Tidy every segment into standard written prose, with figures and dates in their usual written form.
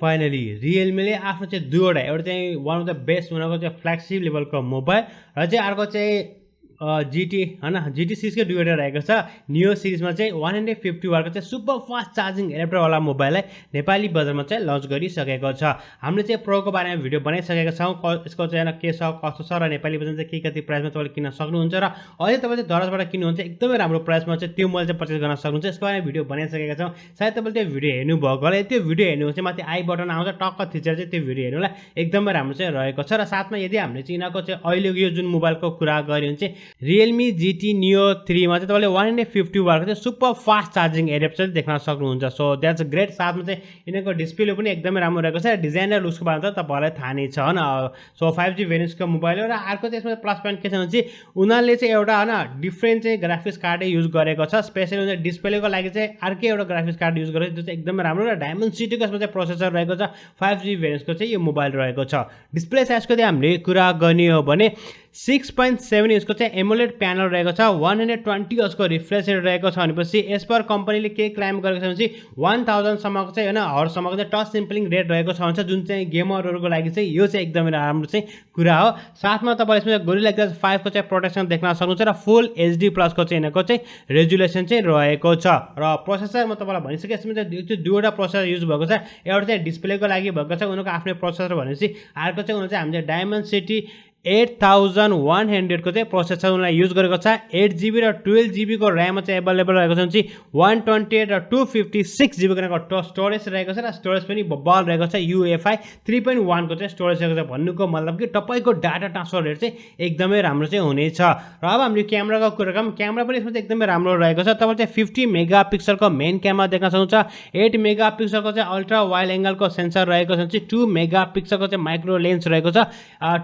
Finally रियलमीले आफ्नो चाहिँ दुईवटा एउटा चाहिँ वान अफ द बेस्ट उनीहरूको चाहिँ फ्ल्यागसिप लेभलको मोबाइल र चाहिँ अर्को चाहिँ जिटी हैन जिटी सिरिजकै दुईवटा रहेको छ। नियो सिरिजमा चाहिँ 150 वाटको चाहिँ सुपर फास्ट चार्जिङ एडाप्टरवाला मोबाइललाई नेपाली बजारमा चाहिँ लन्च गरिसकेको छ। हामीले चाहिँ प्रोको बारेमा भिडियो बनाइसकेका छौँ, यसको चाहिँ के छ कस्तो छ र नेपाली बजारमा चाहिँ के कति प्राइसमा तपाईँले किन्न सक्नुहुन्छ र अहिले तपाईँ चाहिँ दराजबाट किन्नुहुन्छ एकदमै राम्रो प्राइसमा चाहिँ त्यो मोबाइल चाहिँ पर्चेस गर्न सक्नुहुन्छ। यसको बारेमा भिडियो बनाइसकेका छौँ, सायद तपाईँले त्यो भिडियो हेर्नुभएको होला। त्यो भिडियो हेर्नु चाहिँ माथि आई बटन आउँछ, टक्क थिचेर चाहिँ त्यो भिडियो हेर्नुलाई एकदमै राम्रो चाहिँ रहेको छ। र साथमा यदि हामीले चाहिँ यिनीहरूको चाहिँ अहिलेको यो जुन मोबाइलको कुरा गऱ्यो भने चाहिँ Realme GT Neo 3 मा चाहिँ तपाईले 150 वाटको चाहिँ सुपर फास्ट चार्जिङ एडाप्टर देख्न सक्नुहुन्छ। So that's great. साथमा चाहिँ यिनीहरूको डिस्प्ले पनि एकदमै राम्रो रहेको छ। डिजाइन र लुक्सको बारेमा त तपाईलाई थाहा नै छ हैन। सो 5G भेरिएन्टको मोबाइल हो र अर्को चाहिँ यसमा प्लस पोइन्ट के छ भने चाहिँ उनीहरूले चाहिँ एउटा हैन डिफरेन्ट चाहिँ ग्राफिक्स कार्ड युज गरेको छ। स्पेशली उनीहरूले डिस्प्लेको लागि चाहिँ अर्कै एउटा ग्राफिक्स कार्ड युज गरेको छ जो चाहिँ एकदमै राम्रो र डायमन्ड सिटीको यसमा चाहिँ प्रोसेसर रहेको छ। 5G भेरिएन्टको चाहिँ यो मोबाइल रहेको छ। डिस्प्ले साइजको चाहिँ हामीले कुरा गर्ने हो भने 6.7 इन्चको चाहिँ एमोलेड प्यानल रहेको छ। 120 हर्ट्जको रिफ्रेश रेट रहेको छ भनेपछि एज पर कम्पनीले के क्लेम गरेको छ भने चाहिँ 1000 सम्मको चाहिँ हैन हर्सम्मको चाहिँ टच सिम्पलिङ रेट रहेको छ भन्छ, जुन चाहिँ गेमरहरूको लागि चाहिँ यो चाहिँ एकदमै राम्रो चाहिँ कुरा हो। साथमा तपाईले यसमा गोरिल्ला ग्लास 5 को चाहिँ प्रोटेक्सन देख्न सक्नुहुन्छ र फुल एचडी प्लस को चाहिँ यिनीहरूको चाहिँ रेजुलेसन चाहिँ रहेको छ। र प्रोसेसर म तपाईलाई भनिसके यसमा चाहिँ दुईवटा प्रोसेसर युज भएको छ। एउटा चाहिँ डिस्प्लेको लागि भएको छ उनीहरूको आफ्नै प्रोसेसर भनेपछि अर्को चाहिँ उनीहरूले चाहिँ हामीले डायमन्ड सिटी 8100 को चाहिँ प्रोसेसर उनीलाई युज गरेको छ। 8GB र 12GB को र्याम चाहिँ एभाइलेबल रहेको छ भने 128 र 256GB को स्टोरेज रहेको छ र स्टोरेज पनि बबल रहेको छ। UEFI 3.1 को चाहिँ स्टोरेज रहेको छ। भन्नुको मतलब कि तपाईको डाटा ट्रान्सफर रेट चाहिँ एकदमै राम्रो चाहिँ हुनेछ। र अब हामीले क्यामेराको कुरा गरौँ, क्यामेरा पनि यसमा चाहिँ एकदमै राम्रो रहेको छ। तपाईले चाहिँ 50 मेगापिक्सलको मेन क्यामेरा देख्न सक्नुहुन्छ। 8 मेगापिक्सलको चाहिँ अल्ट्रा वाइड एंगलको सेन्सर रहेको छ भने 2 मेगापिक्सलको चाहिँ माइक्रो लेन्स रहेको छ।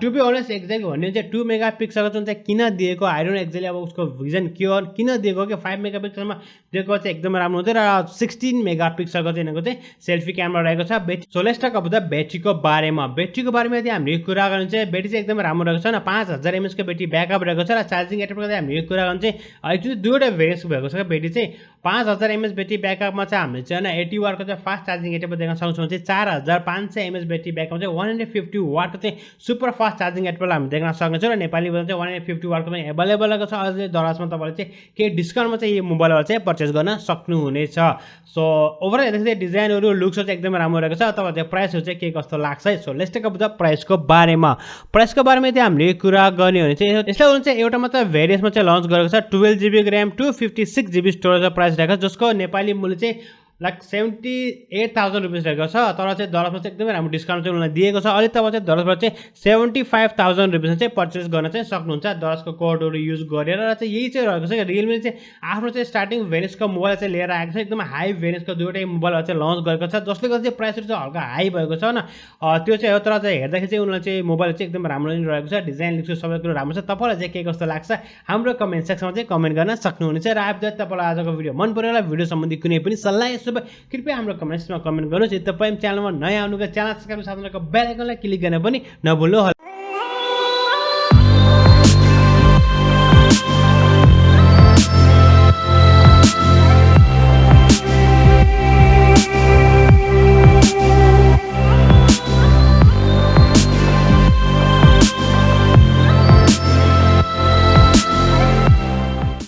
टु बी अनेस्ट एक्ज्याक्ट भन्ने चाहिँ 2 मेगापिक्सलको चाहिँ किन दिएको आई डोन्ट एक्ज्याक्टली अब उसको भिजन के हो किन दिएको कि 5 मेगापिक्सलमा दिएको चाहिँ एकदमै राम्रो हुन्छ र 16 मेगापिक्सलको चाहिँ यिनीहरूको चाहिँ सेल्फी क्यामेरा रहेको छ। Battery so let's talk about the ब्याट्रीको बारेमा यदि हामीले कुरा गर्ने चाहिँ ब्याट्री चाहिँ एकदमै राम्रो रहेको छ न। 5000 mAh को ब्याट्री ब्याकअप रहेको छ र चार्जिङ एडाप्टरको चाहिँ हामीले कुरा गर्ने चाहिँ एक्चुअली दुईवटा भेरिएन्ट भएको छ। ब्याट्री चाहिँ 5000 mAh ब्याट्री ब्याकअपमा चाहिँ हामीले चाहिँ हैन 80 वाटको चाहिँ फास्ट चार्जिङ एडाप्टर देख्न सक्छौँ भने 4500 mAh ब्याट्री ब्याकअप चाहिँ 150 वाटको चाहिँ सुपर फास्ट चार्जिङ एडाप्टर हामी देख्न सक्नेछौँ र नेपाली बजार चाहिँ 150 वाटको पनि एभाइलेबल रहेको छ। अझै दराजमा तपाईले चाहिँ के डिस्काउन्टमा चाहिँ यो मोबाइलहरु चाहिँ पर्चेस गर्न सक्नुहुनेछ। सो ओभरअल हेर्दाखेरि डिजाइनहरु लुक्सहरु चाहिँ एकदमै राम्रो रहेको छ। तपाईलाई चाहिँ प्राइसहरु चाहिँ के कस्तो लाग्छ है। So let's talk about the प्राइसको बारेमा यदि हामीले कुरा गर्ने हो भने चाहिँ यसलाई हुन्छ एउटा मात्र भेरिएन्टमा चाहिँ लन्च गरेको छ। 12GB र्याम 256GB स्टोरेजको प्राइस रहेको छ जसको नेपाली मूल्य चाहिँ लाइक 78,000 रुपीस रहेको छ। तर चाहिँ दराजमा चाहिँ एकदमै राम्रो डिस्काउन्ट चाहिँ उनीहरूले दिएको छ। अहिले तपाईँ चाहिँ दराजबाट चाहिँ 75,000 रुपीसमा चाहिँ पर्चेस गर्न चाहिँ सक्नुहुन्छ दराजको कोडहरू युज गरेर। र चाहिँ यही चाहिँ रहेको छ। रियलमी चाहिँ आफ्नो चाहिँ स्टार्टिङ भेरिएन्टको मोबाइल चाहिँ लिएर आएको छ। एकदम हाई भेरिएन्टको दुईवटै मोबाइलहरू चाहिँ लन्च गरेको छ जसले गर्दा चाहिँ प्राइसहरू चाहिँ हल्का हाई भएको छ न। त्यो चाहिँ हो तर चाहिँ हेर्दाखेरि चाहिँ उनीहरूले चाहिँ मोबाइल चाहिँ एकदम राम्रो नै रहेको छ। डिजाइन लुक्स सबै कुरो राम्रो छ। तपाईँलाई चाहिँ के कस्तो लाग्छ हाम्रो कमेन्ट सेक्सनमा चाहिँ कमेन्ट गर्न सक्नुहुनेछ। र अब जति तपाईँलाई आजको भिडियो मन पर्यो होला भिडियो सम्बन्धी कुनै पनि सल्लाह कृपया हाम्रो कमेन्ट्समा कमेन्ट गर्नुहोस्। यदि तपाईँ च्यानलमा नयाँ आउनुभएको च्यानल सब्स्क्राइब साथमा बेल आइकनलाई क्लिक गर्न पनि नभुल्नु होला।